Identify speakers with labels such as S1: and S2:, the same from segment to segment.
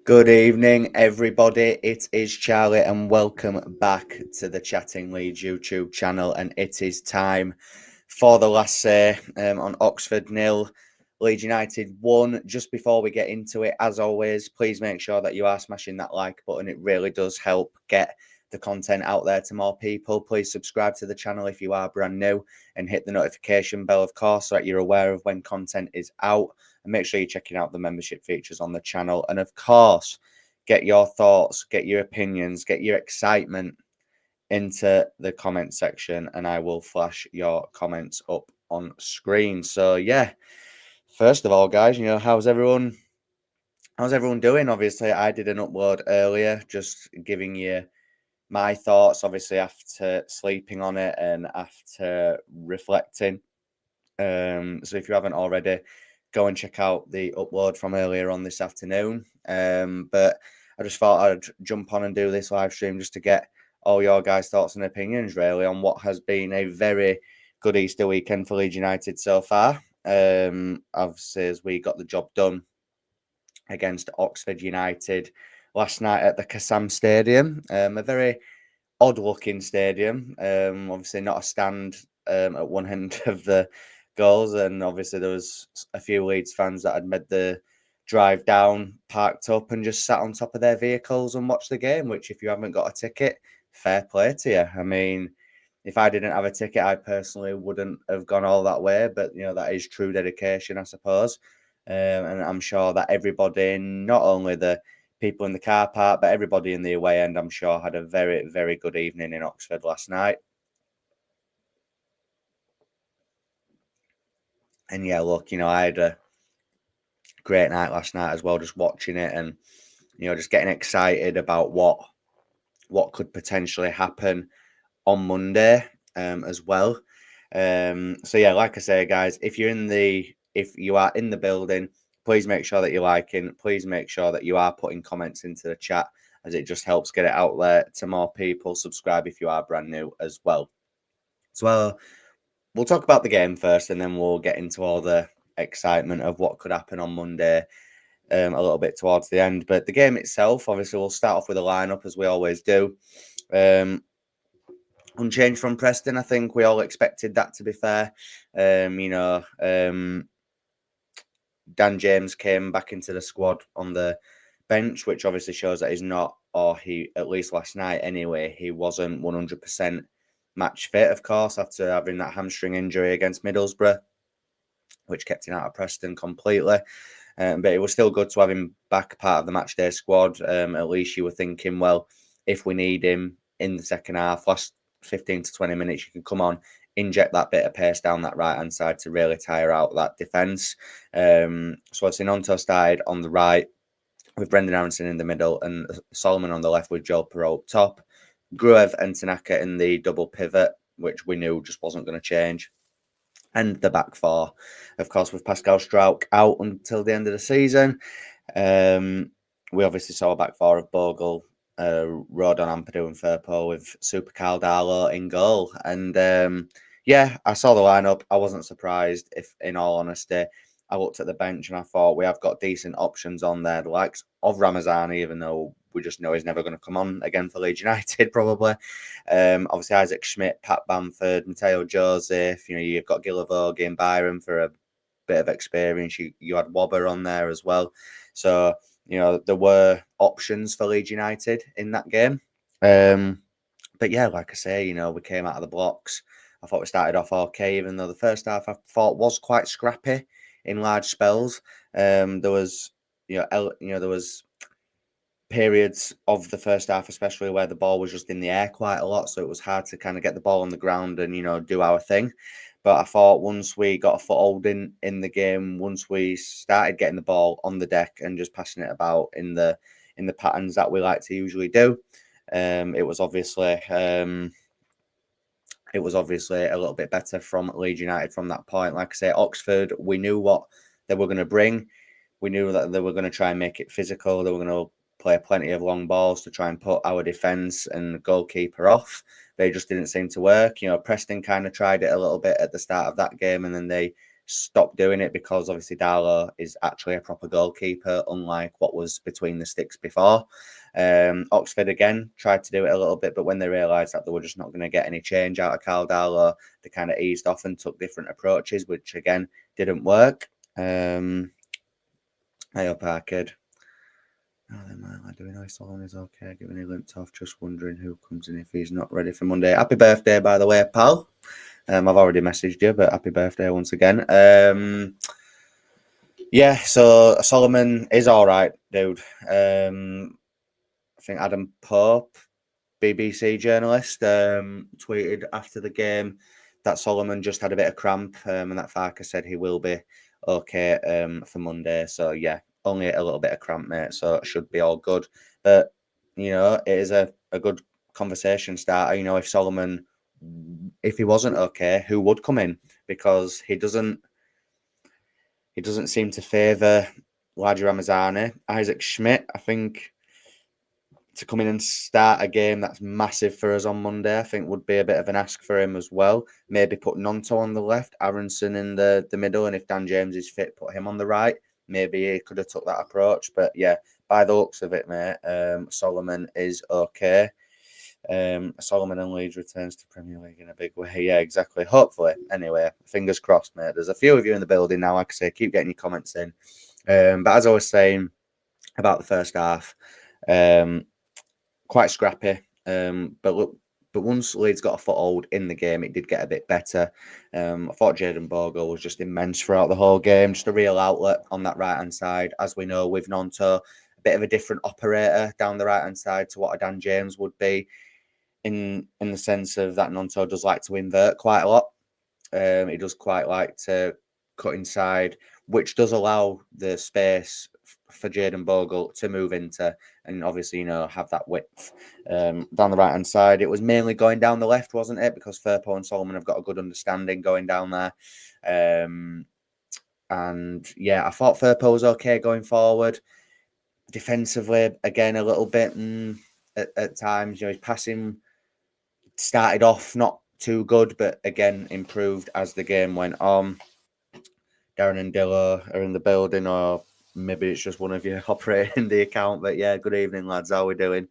S1: Good evening, everybody. It is Charlie, and welcome back to the Chatting Leeds YouTube channel. And it is time for the last say on Oxford 0, Leeds United 1. Just before we get into it, as always, please make sure that you are smashing that like button. It really does help get the content out there to more people. Please subscribe to the channel if you are brand new and hit the notification bell, of course, so that you're aware of when content is out. And make sure you're checking out the membership features on the channel. And of course, get your thoughts, get your opinions, get your excitement into the comment section, and I will flash your comments up on screen. So yeah, first of all, guys, how's everyone doing? Obviously, I did an upload earlier just giving you my thoughts, obviously after sleeping on it and after reflecting. So if you haven't already, go and check out the upload from earlier on this afternoon. But I just thought I'd jump on and do this live stream just to get all your guys' thoughts and opinions really on what has been a very good Easter weekend for Leeds United so far. Obviously, as we got the job done against Oxford United last night at the Kassam Stadium, a very odd-looking stadium. Obviously, not a stand at one end of the goals, and obviously there was a few Leeds fans that had made the drive down, parked up, and just sat on top of their vehicles and watched the game. Which, if you haven't got a ticket, fair play to you. I mean, if I didn't have a ticket, I personally wouldn't have gone all that way. But that is true dedication, I suppose. And I'm sure that everybody, not only the people in the car park, but everybody in the away end, I'm sure, had a very, very good evening in Oxford last night. And yeah, look, I had a great night last night as well, just watching it and, just getting excited about what could potentially happen on Monday as well. So yeah, like I say, guys, if you are in the building, please make sure that you're liking. Please make sure that you are putting comments into the chat, as it just helps get it out there to more people. Subscribe if you are brand new as well. So we'll talk about the game first, and then we'll get into all the excitement of what could happen on Monday a little bit towards the end. But the game itself, obviously, we'll start off with a lineup as we always do. Unchanged from Preston. I think we all expected that, to be fair. Dan James came back into the squad on the bench, which obviously shows that he's not, or he, at least last night anyway, he wasn't 100% match fit, of course, after having that hamstring injury against Middlesbrough, which kept him out of Preston completely. But it was still good to have him back part of the matchday squad. At least you were thinking, well, if we need him in the second half, last 15 to 20 minutes, you can come on, inject that bit of pace down that right-hand side to really tire out that defence. So I've seen Onto started on the right with Brendan Aronson in the middle and Solomon on the left with Joe Perot up top. Gruev and Tanaka in the double pivot, which we knew just wasn't going to change. And the back four, of course, with Pascal Struijk out until the end of the season. We obviously saw a back four of Bogle, Rodon, Ampadu and Firpo with Super Caldalo in goal. And yeah, I saw the lineup. I wasn't surprised, if in all honesty. I looked at the bench and I thought we have got decent options on there, the likes of Ramazani, even though we just know he's never going to come on again for Leeds United, probably. Obviously, Isaac Schmidt, Pat Bamford, Mateo Joseph. You've got Gilavogi and Byron for a bit of experience. You had Wobber on there as well. So, there were options for Leeds United in that game. But yeah, like I say, we came out of the blocks. I thought we started off okay, even though the first half I thought was quite scrappy in large spells. There was, there was periods of the first half, especially where the ball was just in the air quite a lot, so it was hard to kind of get the ball on the ground and do our thing. But I thought once we got a foothold in the game, once we started getting the ball on the deck and just passing it about in the patterns that we like to usually do, it was obviously a little bit better from Leeds United from that point. Like I say, Oxford, we knew what they were going to bring. We knew that they were going to try and make it physical. They were going to play plenty of long balls to try and put our defence and goalkeeper off. They just didn't seem to work. Preston kind of tried it a little bit at the start of that game, and then they stopped doing it because obviously Darlow is actually a proper goalkeeper, unlike what was between the sticks before. Oxford again tried to do it a little bit, but when they realised that they were just not going to get any change out of Carl Darlow, they kind of eased off and took different approaches, which again didn't work. Hey up, Arcade. Do we know if Solomon is okay? Giving a limped off, just wondering who comes in if he's not ready for Monday. Happy birthday, by the way, pal. I've already messaged you, but happy birthday once again. Yeah, so Solomon is all right, dude. I think Adam Pope, BBC journalist, tweeted after the game that Solomon just had a bit of cramp, and that Farker said he will be okay for Monday. So yeah, only a little bit of cramp, mate. So it should be all good. But you know, it is a good conversation starter. You know, if Solomon, if he wasn't okay, who would come in? Because he doesn't seem to favour Elijah Ramazani. Isaac Schmidt, I think, to come in and start a game that's massive for us on Monday, I think would be a bit of an ask for him as well. Maybe put Nonto on the left, Aronson in the middle, and if Dan James is fit, put him on the right. Maybe he could have took that approach. But yeah, by the looks of it, mate, Solomon is okay. Solomon and Leeds returns to Premier League in a big way. Yeah, exactly. Hopefully. Anyway, fingers crossed, mate. There's a few of you in the building now. Like I say, keep getting your comments in. But as I was saying about the first half, quite scrappy. But once Leeds got a foothold in the game, it did get a bit better. I thought Jayden Bogle was just immense throughout the whole game, just a real outlet on that right-hand side. As we know, with Nonto, a bit of a different operator down the right-hand side to what a Dan James would be, in the sense of that Nonto does like to invert quite a lot. He does quite like to cut inside, which does allow the space for Jayden Bogle to move into and obviously, you know, have that width down the right-hand side. It was mainly going down the left, wasn't it? Because Firpo and Solomon have got a good understanding going down there. And yeah, I thought Firpo was okay going forward. Defensively, again, a little bit at times. You know, his passing started off not too good, but again, improved as the game went on. Darren and Dillo are in the building, or maybe it's just one of you operating the account. But yeah, good evening, lads. How are we doing?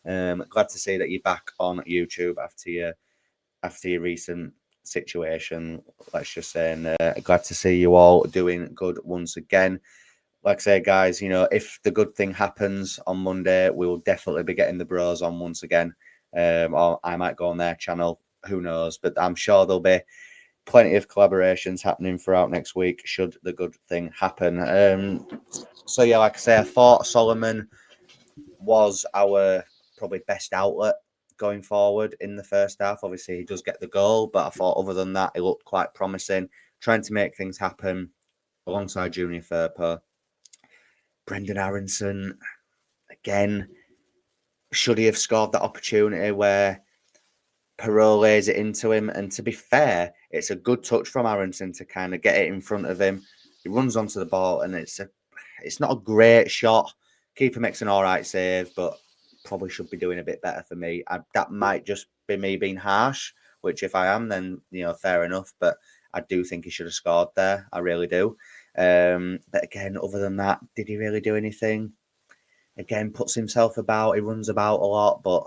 S1: Glad to see that you're back on YouTube after your recent situation. Let's just say, and glad to see you all doing good once again. Like I say, guys, you know, if the good thing happens on Monday, we will definitely be getting the bros on once again. Or I might go on their channel. Who knows? But I'm sure there'll be plenty of collaborations happening throughout next week should the good thing happen. So yeah, like I say, I thought Solomon was our probably best outlet going forward in the first half. Obviously, he does get the goal, but I thought other than that, he looked quite promising, trying to make things happen alongside Junior Firpo. Brendan Aronson, again, should he have scored that opportunity where Perot lays it into him? And to be fair, it's a good touch from Aronson to kind of get it in front of him. He runs onto the ball, and it's not a great shot. Keeper makes an all right save, but probably should be doing a bit better for me. That might just be me being harsh, which if I am, then, you know, fair enough. But I do think he should have scored there. I really do. But again, other than that, did he really do anything? Again, puts himself about. He runs about a lot, but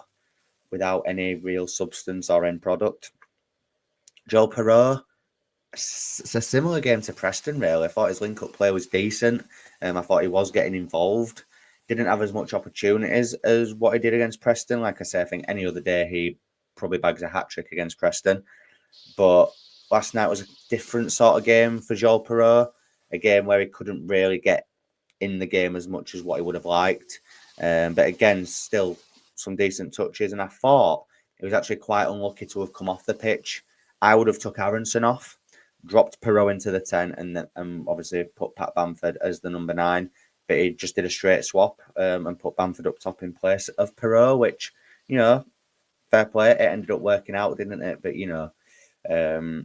S1: without any real substance or end product. Joe Perot, it's a similar game to Preston, really. I thought his link-up play was decent. I thought he was getting involved. Didn't have as much opportunities as what he did against Preston. Like I say, I think any other day he probably bags a hat-trick against Preston. But last night was a different sort of game for Joel Perot. A game where he couldn't really get in the game as much as what he would have liked. But again, still some decent touches. And I thought it was actually quite unlucky to have come off the pitch. I would have took Aronson off, dropped Perot into the 10, and then obviously put Pat Bamford as the number 9. But he just did a straight swap and put Bamford up top in place of Perot, which, you know, fair play. It ended up working out, didn't it? But, you know,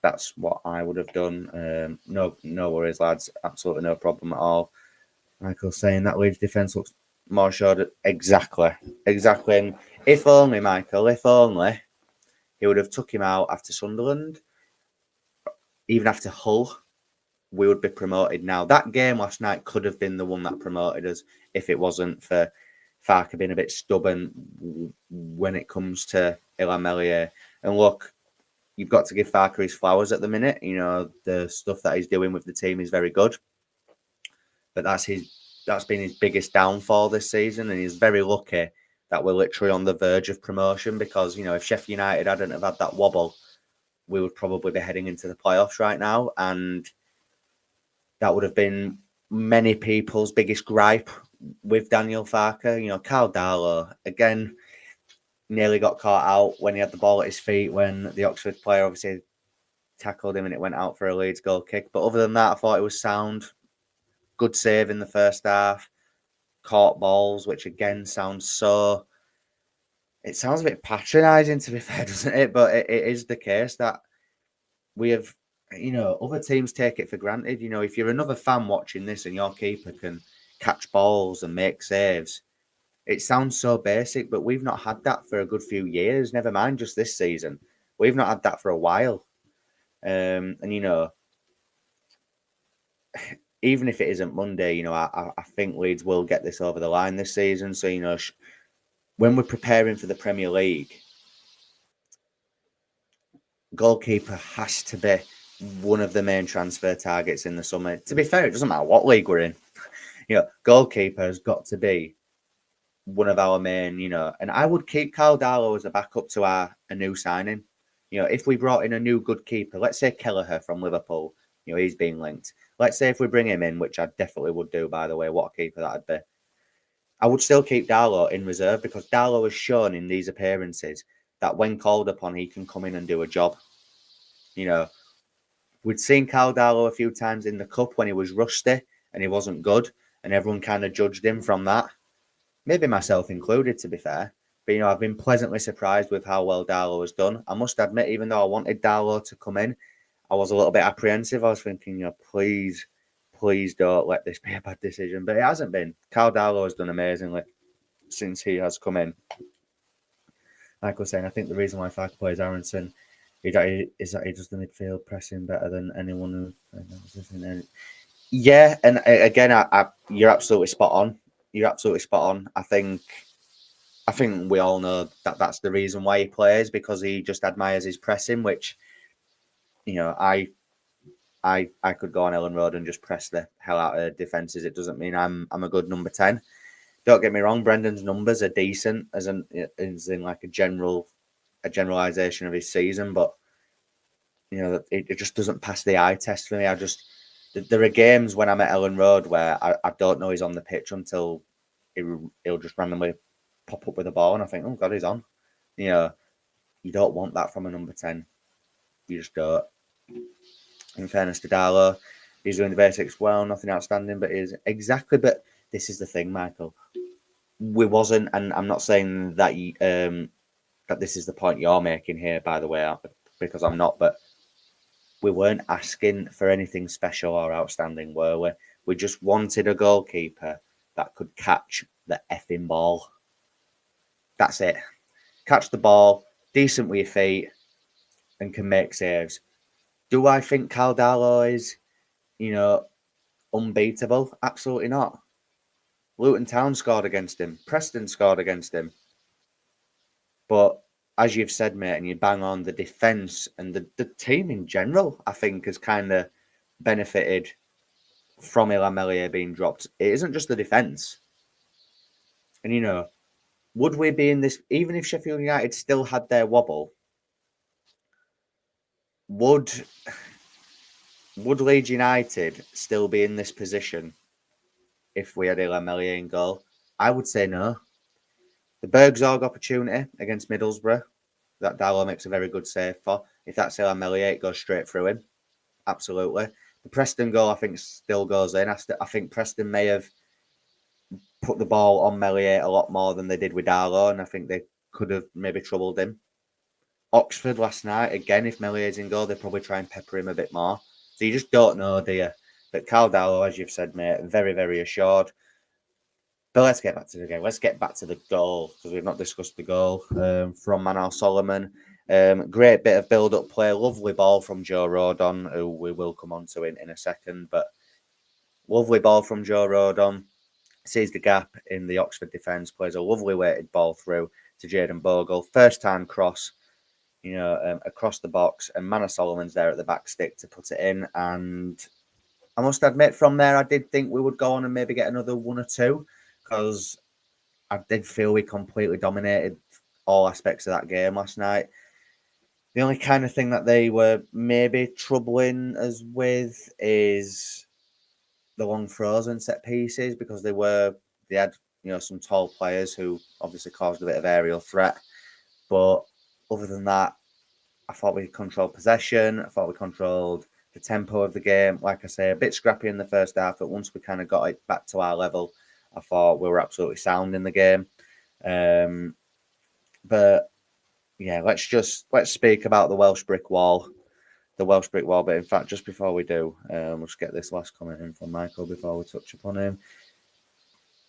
S1: that's what I would have done. No worries, lads. Absolutely no problem at all. Michael saying that Leeds defence looks more assured. Exactly. And if only, Michael, he would have took him out after Sunderland, even after Hull. we would be promoted now. That game last night could have been the one that promoted us if it wasn't for Farke being a bit stubborn when it comes to Illan Meslier. And look, you've got to give Farke his flowers at the minute. You know, the stuff that he's doing with the team is very good. But that's been his biggest downfall this season, and he's very lucky that we're literally on the verge of promotion, because, you know, if Sheffield United hadn't have had that wobble, we would probably be heading into the playoffs right now, and that would have been many people's biggest gripe with Daniel Farke. You know, Carl Darlow, again, nearly got caught out when he had the ball at his feet when the Oxford player obviously tackled him and it went out for a Leeds goal kick. But other than that, I thought it was sound. Good save in the first half. Caught balls, which again sounds so... It sounds a bit patronising, to be fair, doesn't it? But it is the case that we have, you know, other teams take it for granted. You know, if you're another fan watching this and your keeper can catch balls and make saves, it sounds so basic, but we've not had that for a good few years. Never mind just this season. We've not had that for a while. And, you know, even if it isn't Monday, you know, I think Leeds will get this over the line this season. So, you know, when we're preparing for the Premier League, goalkeeper has to be one of the main transfer targets in the summer. To be fair, it doesn't matter what league we're in. You know, goalkeeper has got to be one of our main, you know, and I would keep Carl Darlow as a backup to a new signing. You know, if we brought in a new good keeper, let's say Kelleher from Liverpool, you know, he's being linked. Let's say if we bring him in, which I definitely would do, by the way, what a keeper that'd be. I would still keep Darlow in reserve, because Darlow has shown in these appearances that when called upon, he can come in and do a job. You know, we'd seen Carl Darlow a few times in the cup when he was rusty and he wasn't good, and everyone kind of judged him from that. Maybe myself included, to be fair. But, you know, I've been pleasantly surprised with how well Darlow has done. I must admit, even though I wanted Darlow to come in, I was a little bit apprehensive. I was thinking, you know, please don't let this be a bad decision. But it hasn't been. Carl Darlow has done amazingly since he has come in. Like I was saying, I think the reason why Farke plays Aronson is that he does the midfield pressing better than anyone who... Yeah, and again, you're absolutely spot on. You're absolutely spot on. I think we all know that that's the reason why he plays, because he just admires his pressing, which, you know, I could go on Ellen Road and just press the hell out of defences. It doesn't mean I'm a good number 10. Don't get me wrong, Brendan's numbers are decent as in like a generalisation of his season, but, you know, it just doesn't pass the eye test for me. There are games when I'm at Ellen Road where I don't know he's on the pitch until he'll just randomly pop up with a ball, and I think, oh God, he's on. You know, you don't want that from a number 10. You just don't. In fairness to Darlow, he's doing the basics well, nothing outstanding, but is exactly. But this is the thing, Michael. We wasn't, and I'm not saying that that this is the point you're making here, by the way, because I'm not, but we weren't asking for anything special or outstanding, were we? We just wanted a goalkeeper that could catch the effing ball. That's it. Catch the ball, decent with your feet, and can make saves. Do I think Carl Darlow is, you know, unbeatable? Absolutely not. Luton Town scored against him. Preston scored against him. But as you've said, mate, and you bang on, the defence and the team in general, I think, has kind of benefited from Illan Meslier being dropped. It isn't just the defence. And, you know, would we be in this, even if Sheffield United still had their wobble, would Leeds United still be in this position if we had Illan Meslier in goal? I would say no. The Bergzorg opportunity against Middlesbrough, that Darlow makes a very good save for. If that's Illan Meslier, it goes straight through him. Absolutely. The Preston goal, I think, still goes in. I think Preston may have put the ball on Meslier a lot more than they did with Darlow, and I think they could have maybe troubled him. Oxford last night, again, if Mellier's in goal, they probably try and pepper him a bit more. So you just don't know, do you? But Carl Darlow, as you've said, mate, very, very assured. But let's get back to the game. Let's get back to the goal, because we've not discussed the goal from Manal Solomon. Great bit of build-up play, lovely ball from Joe Rodon, who we will come on to in a second, but lovely ball from Joe Rodon, sees the gap in the Oxford defence, plays a lovely weighted ball through to Jayden Bogle, first time cross, across the box, and Manor Solomon's there at the back stick to put it in, and I must admit from there I did think we would go on and maybe get another one or two, because I did feel we completely dominated all aspects of that game last night. The only kind of thing that they were maybe troubling us with is the long throws and set pieces, because they had some tall players who obviously caused a bit of aerial threat. But other than that, I thought we controlled possession. I thought we controlled the tempo of the game. Like I say, a bit scrappy in the first half, but once we kind of got it back to our level, I thought we were absolutely sound in the game. But yeah, let's speak about the Welsh brick wall. The Welsh brick wall, but in fact, just before we do, we'll just get this last comment in from Michael before we touch upon him.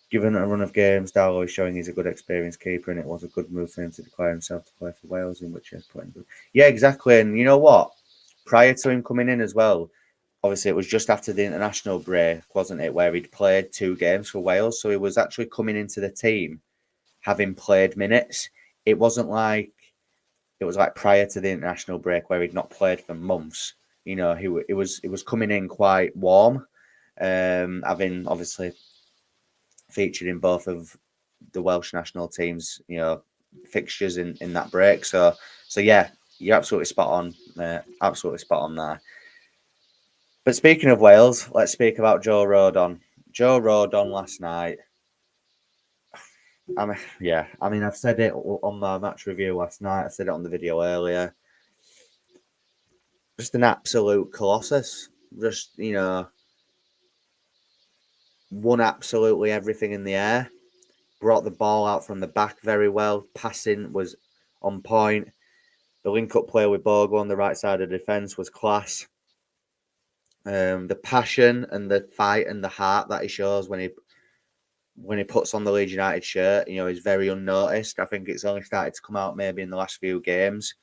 S1: Given a run of games, Darlow is showing he's a good experienced keeper, and it was a good move for him to declare himself to play for Wales, in which he has put in. Yeah, exactly. And you know what? Prior to him coming in as well, obviously it was just after the international break, wasn't it, where he'd played 2 games for Wales. So he was actually coming into the team having played minutes. It wasn't like it was like prior to the international break where he'd not played for months. He was coming in quite warm, having obviously featured in both of the Welsh national teams, fixtures in that break. So yeah, you're absolutely spot on. Absolutely spot on there. But speaking of Wales, let's speak about Joe Rodon. Joe Rodon last night. I've said it on my match review last night. I said it on the video earlier. Just an absolute colossus. Just, won absolutely everything in the air. Brought the ball out from the back very well. Passing was on point. The link-up play with Bogle on the right side of the defence was class. The passion and the fight and the heart that he shows when he puts on the Leeds United shirt, is very unnoticed. I think it's only started to come out maybe in the last few games.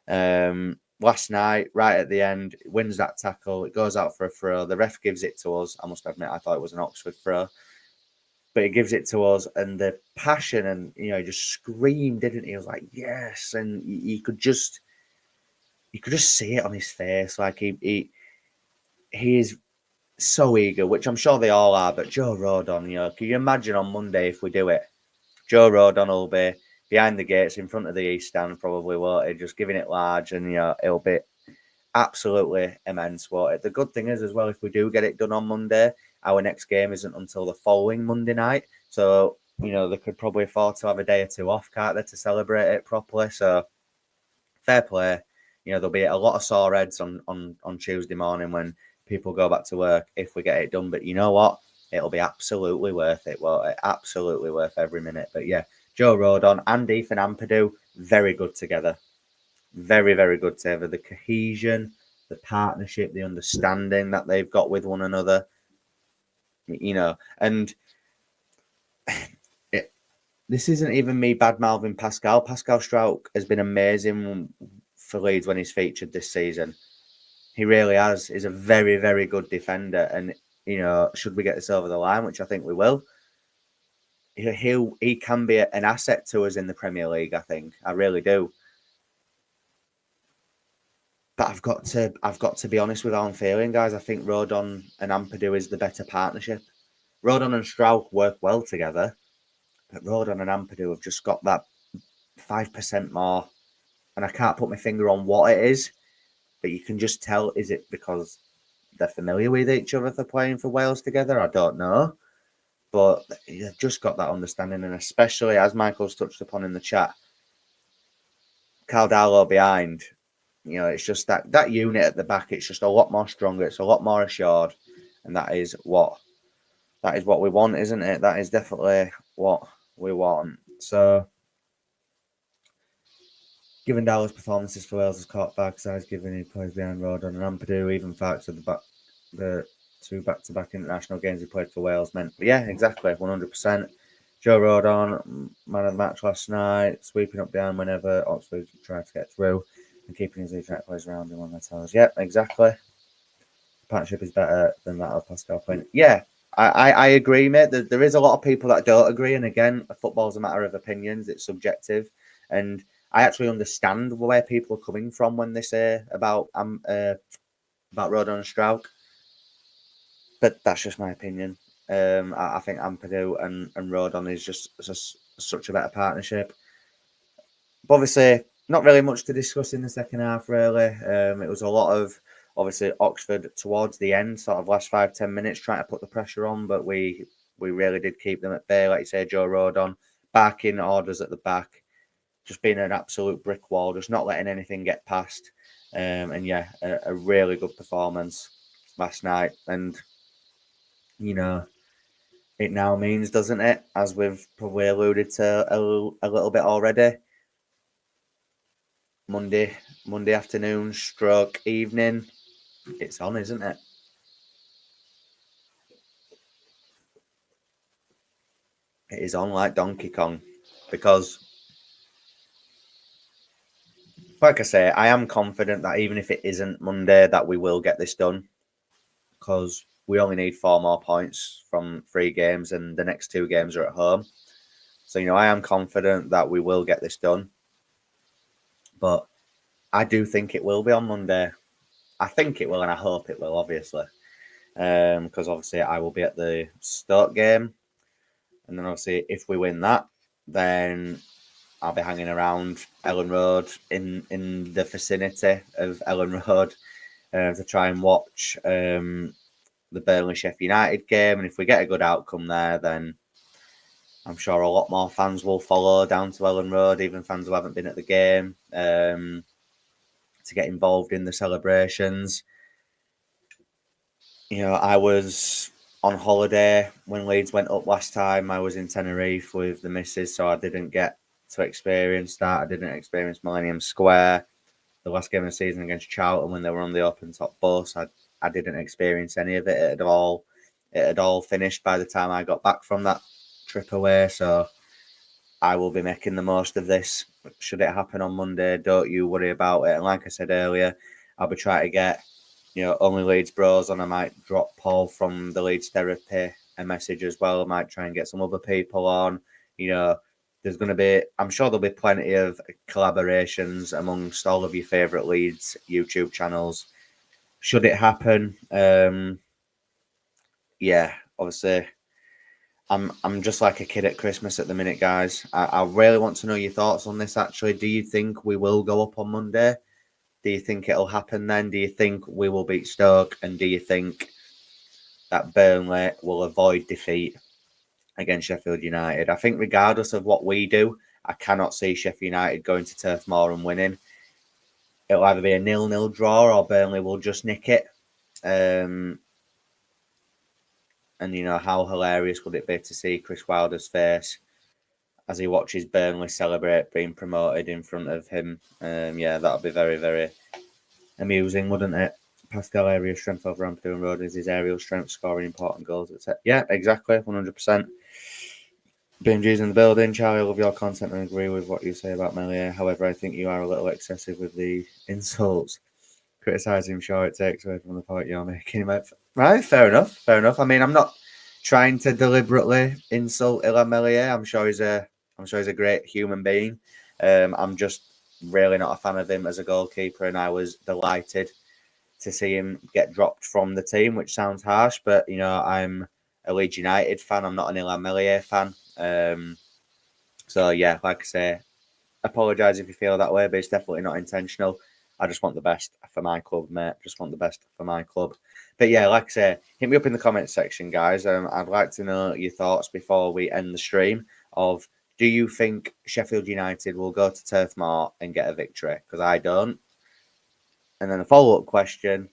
S1: Last night, right at the end, wins that tackle. It goes out for a throw. The ref gives it to us. I must admit, I thought it was an Oxford throw. But he gives it to us, and the passion, and he just screamed, didn't he? He was like, yes, and you could just see it on his face. Like he is so eager, which I'm sure they all are. But Joe Rodon, can you imagine on Monday if we do it? Joe Rodon will be behind the gates in front of the East Stand, probably, won't he? Just giving it large, and it'll be absolutely immense, won't it? The good thing is, as well, if we do get it done on Monday, our next game isn't until the following Monday night. So, they could probably afford to have a day or two off, can't they, to celebrate it properly. So, fair play. There'll be a lot of sore heads on Tuesday morning when people go back to work if we get it done. But you know what? It'll be absolutely worth it, won't it? Absolutely worth every minute. But yeah, Joe Rodon and Ethan Ampadu, very good together. Very, very good together. The cohesion, the partnership, the understanding that they've got with one another. And this isn't even me bad-mouthing Pascal. Pascal Struijk has been amazing for Leeds when he's featured this season. He really has. He's a very, very good defender. And, should we get this over the line, which I think we will, he can be an asset to us in the Premier League, I think. I really do. But I've got to be honest with how I'm feeling, guys. I think Rodon and Ampadu is the better partnership. Rodon and Struijk work well together, but Rodon and Ampadu have just got that 5% more. And I can't put my finger on what it is, but you can just tell, is it because they're familiar with each other for playing for Wales together? I don't know. But they've just got that understanding, and especially, as Michael's touched upon in the chat, Carl Darlow behind, it's just that unit at the back, it's just a lot more stronger, it's a lot more assured, and that is what we want, isn't it? That is definitely what we want. So, given Darlow's performances for Wales has caught back size, given he plays behind Rodon and Ampadu, even facts of the 2 back-to-back international games he played for Wales meant, yeah, exactly, 100%. Joe Rodon, man of the match last night, sweeping up behind whenever Oxford tried to get through and keeping his Leeds players around him on their toes. Yep, exactly. Partnership is better than that of Pascal Quinn. Yeah, I agree, mate. There is a lot of people that don't agree, and again, football's a matter of opinions. It's subjective, and I actually understand where people are coming from when they say about Rodon and Strauch, but that's just my opinion. I think Ampadu and Rodon is just such a better partnership. But obviously, not really much to discuss in the second half, really. It was a lot of, obviously, Oxford towards the end, sort of last 5-10 minutes, trying to put the pressure on, but we really did keep them at bay. Like you say, Joe Rodon, barking orders at the back, just being an absolute brick wall, just not letting anything get past. And yeah, a really good performance last night. And, you know, it now means, doesn't it, as we've probably alluded to a little bit already, Monday afternoon, stroke evening, it's on, isn't it? It is on like Donkey Kong, because, like I say, I am confident that even if it isn't Monday, that we will get this done, because we only need 4 more points from 3 games, and the next 2 games are at home. So, I am confident that we will get this done, but I do think it will be on Monday. I think it will, and I hope it will, obviously, because obviously I will be at the Stoke game, and then obviously if we win that, then I'll be hanging around Ellen Road in the vicinity of Ellen Road to try and watch the Burnley Sheffield United game. And if we get a good outcome there, then I'm sure a lot more fans will follow down to Ellen Road, even fans who haven't been at the game, to get involved in the celebrations. I was on holiday when Leeds went up last time. I was in Tenerife with the missus, so I didn't get to experience that. I didn't experience Millennium Square. The last game of the season against Charlton, when they were on the open top bus, I didn't experience any of it at all. It had all finished by the time I got back from that trip away, so I will be making the most of this. Should it happen on Monday, don't you worry about it. And like I said earlier, I'll be trying to get only Leeds bros on. I might drop Paul from the Leeds Therapy a message as well. I might try and get some other people on. There's going to be, I'm sure there'll be plenty of collaborations amongst all of your favourite Leeds YouTube channels. Should it happen, yeah, obviously, I'm just like a kid at Christmas at the minute, guys. I really want to know your thoughts on this, actually. Do you think we will go up on Monday? Do you think it'll happen then? Do you think we will beat Stoke? And do you think that Burnley will avoid defeat against Sheffield United? I think regardless of what we do, I cannot see Sheffield United going to Turf Moor and winning. It'll either be a 0-0 draw or Burnley will just nick it. And how hilarious would it be to see Chris Wilder's face as he watches Burnley celebrate being promoted in front of him? Yeah, that'll be very, very amusing, wouldn't it? Pascal area strength over Ampadu and Road is his aerial strength, scoring important goals, etc. Yeah, exactly, 100%. BMG's in the building. Charlie, I love your content and agree with what you say about Melier. However, I think you are a little excessive with the insults. Criticising him, sure, it takes away from the point you're making. Right, fair enough. I mean, I'm not trying to deliberately insult Illan Melier. I'm sure he's a great human being. I'm just really not a fan of him as a goalkeeper, and I was delighted to see him get dropped from the team, which sounds harsh, but I'm a Leeds United fan. I'm not an Illan Melier fan. So yeah, like I say, apologise if you feel that way, but it's definitely not intentional. I just want the best for my club, mate. Just want the best for my club. But yeah, like I say, hit me up in the comments section, guys. I'd like to know your thoughts before we end the stream of, do you think Sheffield United will go to Turf Moor and get a victory? Because I don't. And then a follow-up question,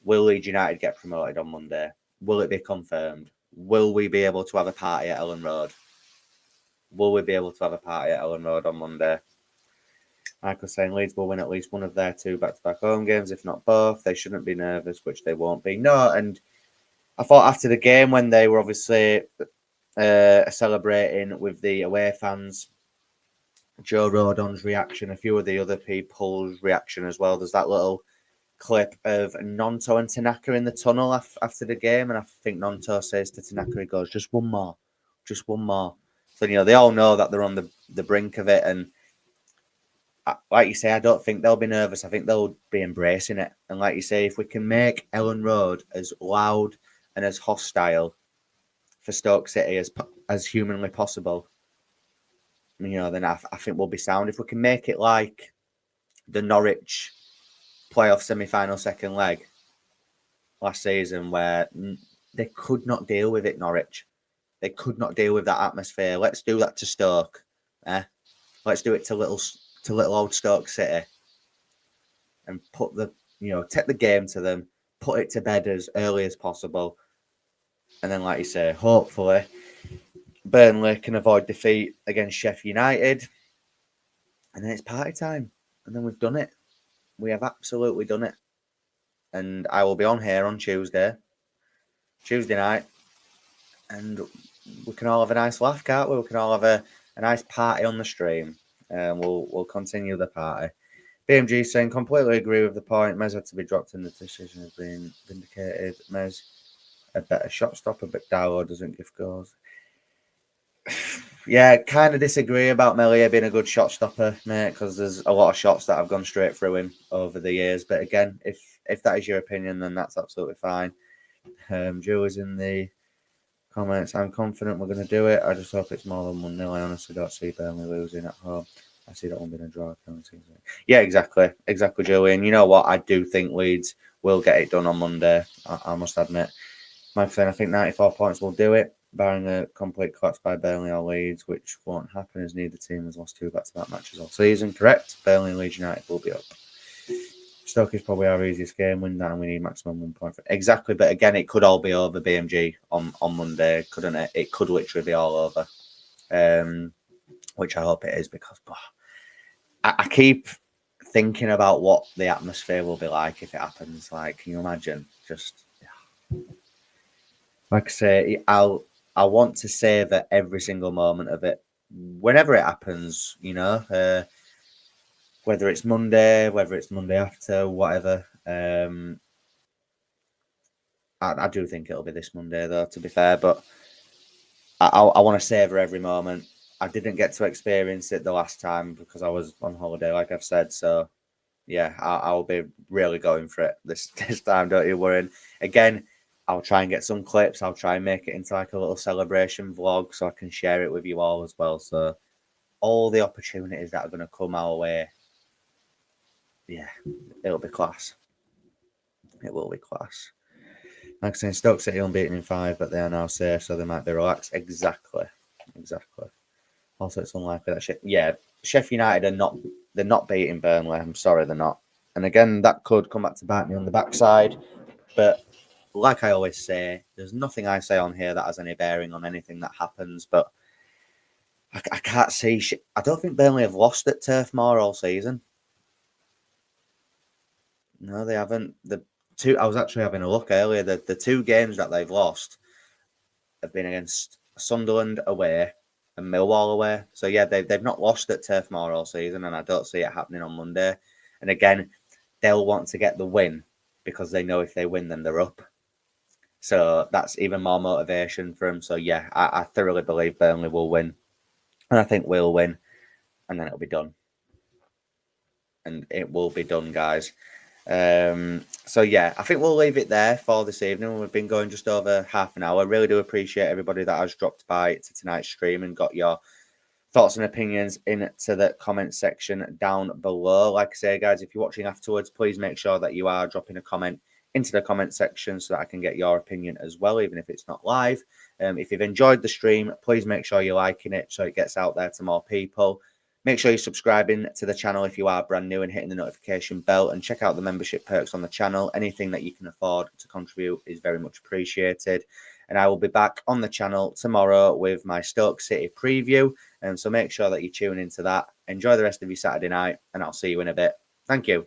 S1: will Leeds United get promoted on Monday? Will it be confirmed? Will we be able to have a party at Ellen Road? Will we be able to have a party at Ellen Road on Monday? Michael saying Leeds will win at least one of their 2 back-to-back home games, if not both. They shouldn't be nervous, which they won't be. No, and I thought after the game when they were obviously celebrating with the away fans. Joe Rodon's reaction, a few of the other people's reaction as well. There's that little clip of Nonto and Tanaka in the tunnel after the game, and I think Nonto says to Tanaka, he goes, just one more. So, they all know that they're on the brink of it, and like you say, I don't think they'll be nervous. I think they'll be embracing it. And like you say, if we can make Ellen Road as loud and as hostile for Stoke City as humanly possible, then I think we'll be sound. If we can make it like the Norwich playoff semi-final second leg last season, where they could not deal with it, Norwich. They could not deal with that atmosphere. Let's do that to Stoke. Let's do it to little old Stoke City, and take the game to them, put it to bed as early as possible, and then, like you say, hopefully Burnley can avoid defeat against Sheffield United, and then it's party time, and then we've done it. We have absolutely done it, and I will be on here on Tuesday night, and we can all have a nice laugh, can't we? We can all have a nice party on the stream, and we'll continue the party. BMG saying, completely agree with the point. Mez had to be dropped and the decision has been vindicated. Mez, a better shot stopper, but Darlow doesn't give goals. Yeah, kind of disagree about Melia being a good shot stopper, mate, because there's a lot of shots that have gone straight through him over the years. But again, if that is your opinion, then that's absolutely fine. Julie's in the comments. I'm confident we're going to do it. I just hope it's more than 1-0. I honestly don't see Burnley losing at home. I see that one being a draw. Yeah, exactly, Julie. And you know what? I do think Leeds will get it done on Monday. I must admit. Mike saying, I think 94 points will do it, barring a complete collapse by Burnley or Leeds, which won't happen as neither team has lost 2 back-to-back matches all season. Correct. Burnley and Leeds United will be up. Stoke is probably our easiest game. Win that and we need maximum 1 point. Exactly, but again, it could all be over BMG on Monday, couldn't it? It could literally be all over, which I hope it is, because I keep thinking about what the atmosphere will be like if it happens. Like, can you imagine? Just, like I say, I want to savor every single moment of it whenever it happens, whether it's Monday, whether it's Monday after, whatever. I do think it'll be this Monday, though, to be fair, but I want to savor every moment. I didn't get to experience it the last time because I was on holiday, like I've said. So, yeah, I'll be really going for it this time. Don't you worry. And again, I'll try and get some clips. I'll try and make it into like a little celebration vlog so I can share it with you all as well. So, all the opportunities that are going to come our way, yeah, it'll be class. It will be class. Like I said, Stoke City unbeaten in 5, but they are now safe, so they might be relaxed. Exactly. Also, it's unlikely that Sheffield United they're not beating Burnley. I'm sorry, they're not. And again, that could come back to bite me on the backside. But like I always say, there's nothing I say on here that has any bearing on anything that happens. But I can't see. I don't think Burnley have lost at Turf Moor all season. No, they haven't. I was actually having a look earlier. The 2 games that they've lost have been against Sunderland away and Millwall away. So yeah, they've not lost at Turf Moor all season, and I don't see it happening on Monday. And again, they'll want to get the win because they know if they win, then they're up. So that's even more motivation for them. So yeah, I thoroughly believe Burnley will win, and I think we'll win, and then it'll be done. And it will be done, guys. So yeah, I think we'll leave it there for this evening. We've been going just over half an hour. I really do appreciate everybody that has dropped by to tonight's stream and got your thoughts and opinions into the comment section down below. Like I say, guys, if you're watching afterwards, please make sure that you are dropping a comment into the comment section so that I can get your opinion as well, even if it's not live. If you've enjoyed the stream, please make sure you're liking it so it gets out there to more people. Make sure you're subscribing to the channel if you are brand new and hitting the notification bell, and check out the membership perks on the channel. Anything that you can afford to contribute is very much appreciated. And I will be back on the channel tomorrow with my Stoke City preview. So make sure that you tune into that. Enjoy the rest of your Saturday night, and I'll see you in a bit. Thank you.